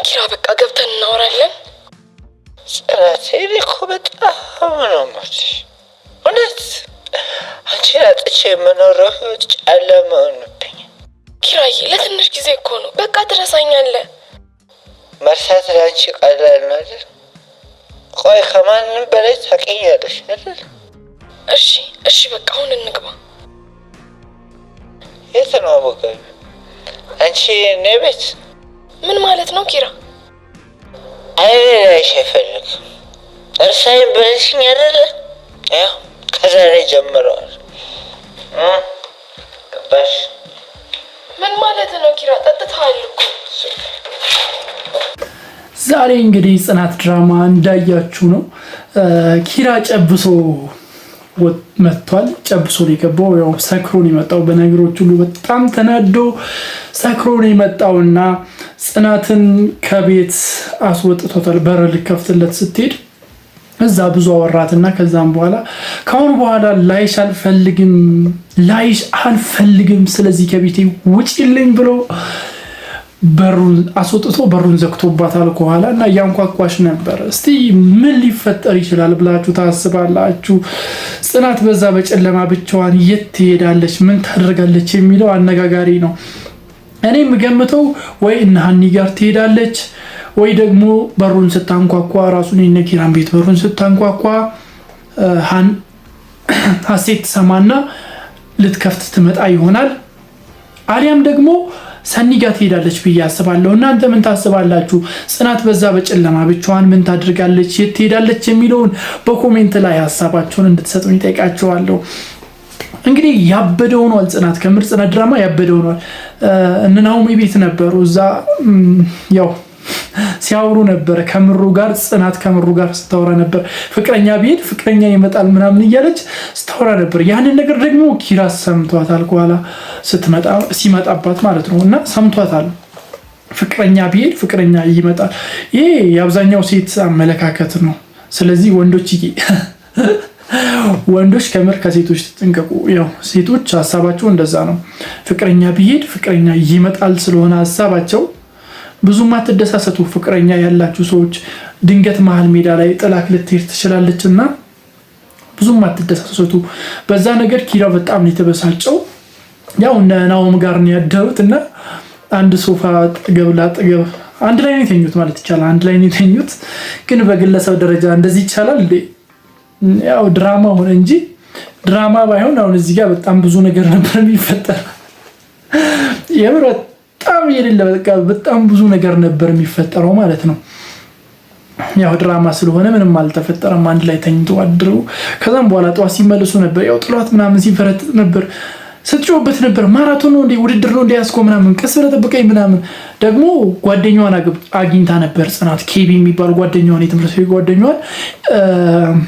ኪራ በቃ ገብተን እናወራለን። ጽናት እኮ በጣም ነው ማለት እውነት አንቺ አጥቼ የምኖረው ጨለማ ሆነብኝ። ኪራዬ ለትንሽ ጊዜ እኮ ነው፣ በቃ ትረሳኛለህ። መርሳት ለአንቺ ቀላል ነው አይደል? ቆይ ከማንም በላይ ታውቂኛለሽ አይደል? እሺ በቃ አሁን እንግባ። የት ነው አቦጋቢ? አንቺ እኔ ቤት? ምን ማለት ነው ኪራ? አይሽ አይፈልግም። እርሳይን በልሽኝ አይደለ? ያው ከዛሬ ጀምረዋል። ገባሽ? ምን ማለት ነው ኪራ? ጠጥተሃል እኮ። ዛሬ እንግዲህ ጽናት ድራማ እንዳያችሁ ነው። ኪራ ጨብሶ መጥቷል። ጨብሶ ነው የገባው። ያው ሰክሮ ነው የመጣው። በነገሮች ሁሉ በጣም ተናዶ ሰክሮ ነው የመጣውና ጽናትን ከቤት አስወጥቶታል። በር ልከፍትለት ስትሄድ እዛ ብዙ አወራትና ከዛም በኋላ ካሁን በኋላ ላይሽ አልፈልግም፣ ስለዚህ ከቤቴ ውጪልኝ ብሎ በሩን አስወጥቶ በሩን ዘግቶባታል ከኋላ እና ያንኳኳሽ ነበር። እስቲ ምን ሊፈጠር ይችላል ብላችሁ ታስባላችሁ? ጽናት በዛ በጨለማ ብቻዋን የት ትሄዳለች? ምን ታደርጋለች? የሚለው አነጋጋሪ ነው። እኔ የምገምተው ወይ እነ ሀኒ ጋር ትሄዳለች ወይ ደግሞ በሩን ስታንኳኳ ራሱን የነኪራን ቤት በሩን ስታንኳኳ ሀሴት ሰማና ልትከፍት ትመጣ ይሆናል። አሊያም ደግሞ ሰኒ ጋር ትሄዳለች ብዬ አስባለሁ። እናንተ ምን ታስባላችሁ? ጽናት በዛ በጨለማ ብቻዋን ምን ታደርጋለች? የት ትሄዳለች? የሚለውን በኮሜንት ላይ ሀሳባችሁን እንድትሰጡኝ ጠይቃችኋለሁ። እንግዲህ ያበደው ነው ጽናት ከምር ጽናት ድራማ ያበደው ነው። እነ ናኦሚ ቤት ነበሩ። እዛ ያው ሲያወሩ ነበር ከምሩ ጋር ጽናት ከምሩ ጋር ስታወራ ነበር። ፍቅረኛ ቢሄድ ፍቅረኛ ይመጣል ምናምን እያለች ስታወራ ነበር። ያንን ነገር ደግሞ ኪራ ሰምቷታል። ከኋላ ሲመጣባት ማለት ነው እና ሰምቷታል። ፍቅረኛ ቢሄድ ፍቅረኛ ይመጣል። ይሄ የአብዛኛው ሴት አመለካከት ነው። ስለዚህ ወንዶች ከምር ከሴቶች ተጠንቀቁ። ያው ሴቶች ሀሳባቸው እንደዛ ነው። ፍቅረኛ ቢሄድ ፍቅረኛ ይመጣል ስለሆነ ሀሳባቸው ብዙም አትደሳሰቱ። ፍቅረኛ ያላችሁ ሰዎች ድንገት መሀል ሜዳ ላይ ጥላክ ልትሄድ ትችላለች እና ብዙም አትደሳሰቱ በዛ ነገር። ኪራ በጣም ነው የተበሳጨው። ያው እነ ናኦም ጋር ነው ያደሩት እና አንድ ሶፋ አጠገብ ላጠገብ አንድ ላይ ነው የተኙት ማለት ይቻላል። አንድ ላይ ነው የተኙት። ግን በግለሰብ ደረጃ እንደዚህ ይቻላል እንዴ? ያው ድራማ ሆነ እንጂ ድራማ ባይሆን አሁን እዚህ ጋር በጣም ብዙ ነገር ነበር የሚፈጠር። የምረት በጣም የሌለ በጣም ብዙ ነገር ነበር የሚፈጠረው ማለት ነው። ያው ድራማ ስለሆነ ምንም አልተፈጠረም። አንድ ላይ ተኝቶ አድረው ከዛም በኋላ ጠዋት ሲመለሱ ነበር ያው ጥሏት ምናምን ሲፈረጥ ነበር። ስትጮህበት ነበር። ማራቶን ነው እንዴ ውድድር ነው እንዴ ያስቆ ምናምን ቀስ ብለህ ጠብቀኝ ምናምን። ደግሞ ጓደኛዋን አግኝታ ነበር ጽናት ኬቢ የሚባል ጓደኛዋን የትምህርት ቤት ጓደኛዋን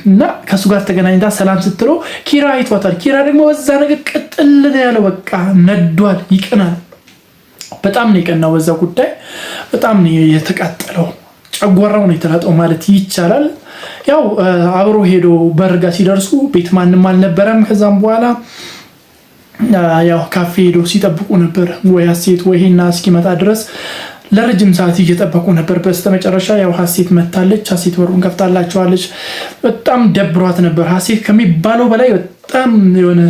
እና ከሱ ጋር ተገናኝታ ሰላም ስትለው ኪራ አይቷታል። ኪራ ደግሞ በዛ ነገር ቅጥል ነው ያለው። በቃ ነዷል፣ ይቀናል። በጣም ነው የቀናው በዛ ጉዳይ። በጣም ነው የተቃጠለው። ጨጓራው ነው የተላጠው ማለት ይቻላል። ያው አብሮ ሄዶ በርጋ ሲደርሱ ቤት ማንም አልነበረም። ከዛም በኋላ ያው ካፌ ሄዶ ሲጠብቁ ነበር ወይ ሀሴት ወይ ሄና እስኪመጣ ድረስ ለረጅም ሰዓት እየጠበቁ ነበር። በስተመጨረሻ ያው ሀሴት መታለች። ሀሴት በሩን ከፍታላቸዋለች። በጣም ደብሯት ነበር። ሀሴት ከሚባለው በላይ በጣም የሆነ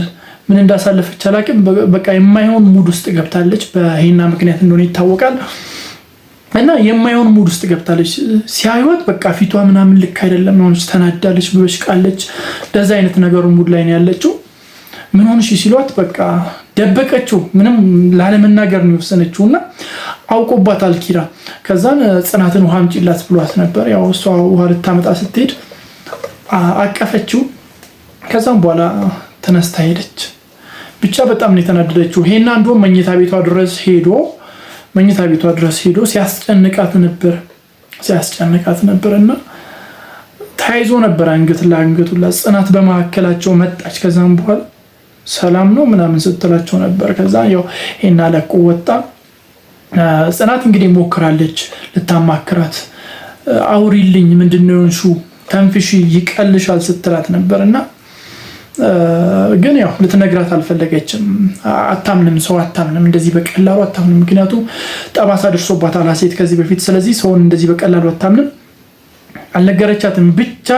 ምን እንዳሳለፈች አላውቅም። በቃ የማይሆን ሙድ ውስጥ ገብታለች። በሄና ምክንያት እንደሆነ ይታወቃል። እና የማይሆን ሙድ ውስጥ ገብታለች። ሲያዩት በቃ ፊቷ ምናምን ልክ አይደለም ነው። ተናዳለች፣ ብበሽቃለች። እንደዛ አይነት ነገር ሙድ ላይ ነው ያለችው። ምን ሆነሽ ሲሏት በቃ ደበቀችው። ምንም ላለመናገር ነው የወሰነችውና አውቆባታል ኪራ። ከዛን ጽናትን ውሃ አምጪላት ብሏት ነበር። ያው እሷ ውሃ ልታመጣ ስትሄድ አቀፈችው። ከዛም በኋላ ተነስታ ሄደች። ብቻ በጣም ነው የተናደደችው። ሄና እንደውም መኝታ ቤቷ ድረስ ሄዶ መኝታ ቤቷ ድረስ ሄዶ ሲያስጨንቃት ነበርና ተያይዞ ነበር አንገት ለአንገቱ ጽናት በመካከላቸው መጣች። ከዛም በኋላ ሰላም ነው ምናምን ስትላቸው ነበር። ከዛ ያው ይሄን አለቁ ወጣ። ጽናት እንግዲህ ሞክራለች ልታማክራት፣ አውሪልኝ ምንድነው እንሹ ተንፍሺ ይቀልሻል ስትላት ነበርና ግን ያው ልትነግራት አልፈለገችም። አታምንም፣ ሰው አታምንም፣ እንደዚህ በቀላሉ አታምንም። ምክንያቱም ጠባሳ ደርሶባታል ሴት ከዚህ በፊት። ስለዚህ ሰውን እንደዚህ በቀላሉ አታምንም፣ አልነገረቻትም። ብቻ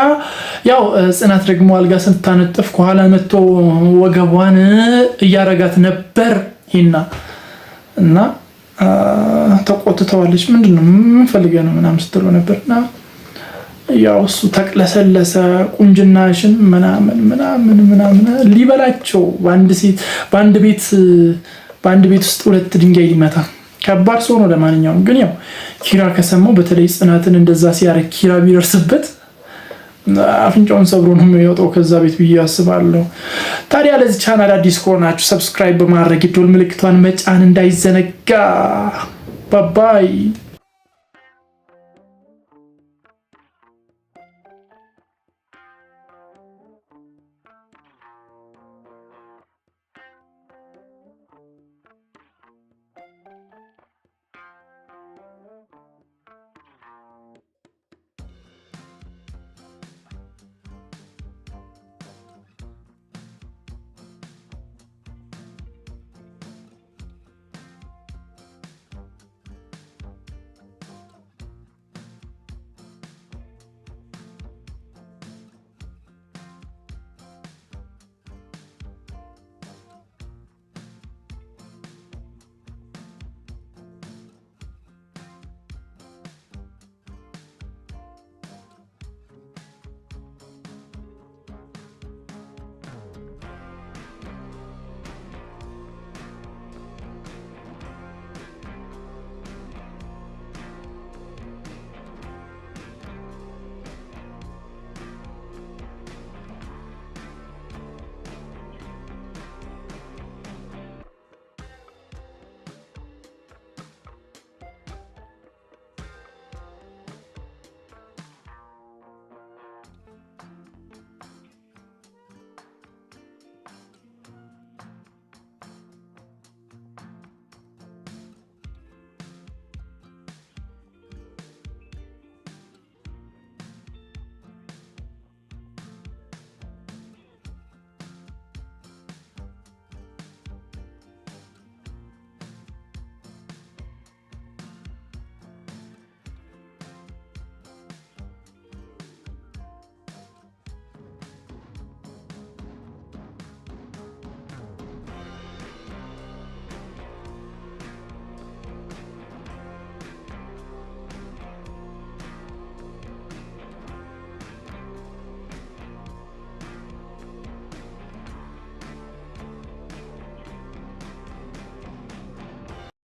ያው ጽናት ደግሞ አልጋ ስታነጥፍ ከኋላ መጥቶ ወገቧን እያረጋት ነበር እና ተቆጥተዋለች። ምንድነው ምን ፈልገህ ነው ምናምን ስትለው ነበርና ያው እሱ ተቅለሰለሰ። ቁንጅናሽን ምናምን ሊበላቸው በአንድ ቤት ውስጥ ሁለት ድንጋይ ሊመታ ከባድ ሰው ነው። ለማንኛውም ግን ያው ኪራ ከሰማው በተለይ ጽናትን እንደዛ ሲያረግ ኪራ ቢደርስበት አፍንጫውን ሰብሮ ነው የሚወጣው ከዛ ቤት ብዬ አስባለሁ። ታዲያ ለዚህ ቻናል አዲስ ከሆናችሁ ሰብስክራይብ በማድረግ የደወል ምልክቷን መጫን እንዳይዘነጋ። ባባይ